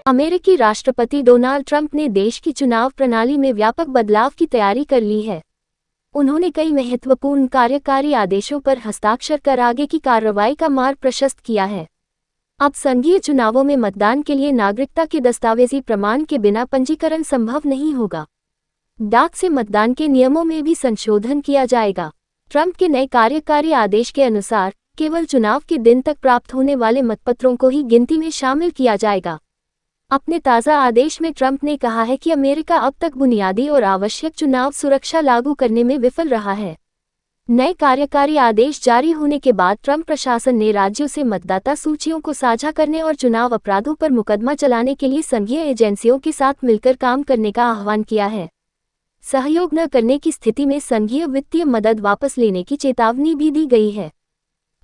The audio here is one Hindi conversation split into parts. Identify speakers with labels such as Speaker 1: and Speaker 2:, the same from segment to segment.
Speaker 1: अमेरिकी राष्ट्रपति डोनाल्ड ट्रंप ने देश की चुनाव प्रणाली में व्यापक बदलाव की तैयारी कर ली है। उन्होंने कई महत्वपूर्ण कार्यकारी आदेशों पर हस्ताक्षर कर आगे की कार्रवाई का मार्ग प्रशस्त किया है। अब संघीय चुनावों में मतदान के लिए नागरिकता के दस्तावेजी प्रमाण के बिना पंजीकरण संभव नहीं होगा। डाक से मतदान के नियमों में भी संशोधन किया जाएगा। ट्रंप के नए कार्यकारी आदेश के अनुसार केवल चुनाव के दिन तक प्राप्त होने वाले मतपत्रों को ही गिनती में शामिल किया जाएगा। अपने ताज़ा आदेश में ट्रंप ने कहा है कि अमेरिका अब तक बुनियादी और आवश्यक चुनाव सुरक्षा लागू करने में विफल रहा है। नए कार्यकारी आदेश जारी होने के बाद ट्रंप प्रशासन ने राज्यों से मतदाता सूचियों को साझा करने और चुनाव अपराधों पर मुकदमा चलाने के लिए संघीय एजेंसियों के साथ मिलकर काम करने का आह्वान किया है। सहयोग न करने की स्थिति में संघीय वित्तीय मदद वापस लेने की चेतावनी भी दी गई है।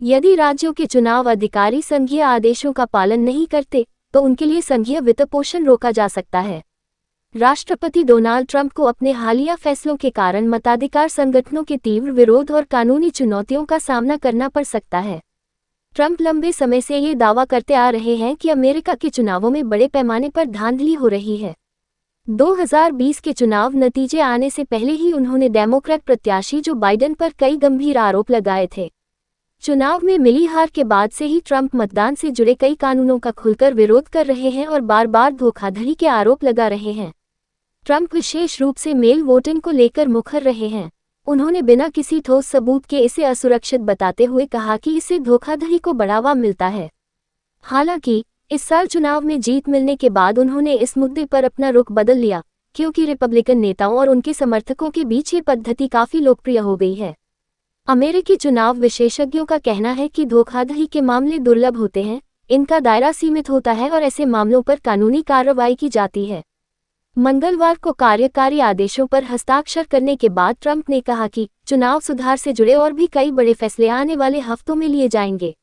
Speaker 1: यदि राज्यों के चुनाव अधिकारी संघीय आदेशों का पालन नहीं करते तो उनके लिए संघीय वित्तपोषण रोका जा सकता है। राष्ट्रपति डोनाल्ड ट्रंप को अपने हालिया फैसलों के कारण मताधिकार संगठनों के तीव्र विरोध और कानूनी चुनौतियों का सामना करना पड़ सकता है। ट्रंप लंबे समय से ये दावा करते आ रहे हैं कि अमेरिका के चुनावों में बड़े पैमाने पर धांधली हो रही है। 2020 के चुनाव नतीजे आने से पहले ही उन्होंने डेमोक्रेट प्रत्याशी जो बाइडेन पर कई गंभीर आरोप लगाए थे। चुनाव में मिली हार के बाद से ही ट्रंप मतदान से जुड़े कई कानूनों का खुलकर विरोध कर रहे हैं और बार बार धोखाधड़ी के आरोप लगा रहे हैं। ट्रंप विशेष रूप से मेल वोटिंग को लेकर मुखर रहे हैं। उन्होंने बिना किसी ठोस सबूत के इसे असुरक्षित बताते हुए कहा कि इससे धोखाधड़ी को बढ़ावा मिलता है। हालांकि इस साल चुनाव में जीत मिलने के बाद उन्होंने इस मुद्दे पर अपना रुख बदल लिया, क्योंकि रिपब्लिकन नेताओं और उनके समर्थकों के बीच ये पद्धति काफी लोकप्रिय हो गई है। अमेरिकी चुनाव विशेषज्ञों का कहना है कि धोखाधड़ी के मामले दुर्लभ होते हैं, इनका दायरा सीमित होता है और ऐसे मामलों पर कानूनी कार्रवाई की जाती है। मंगलवार को कार्यकारी आदेशों पर हस्ताक्षर करने के बाद ट्रंप ने कहा कि चुनाव सुधार से जुड़े और भी कई बड़े फैसले आने वाले हफ्तों में लिए जाएंगे।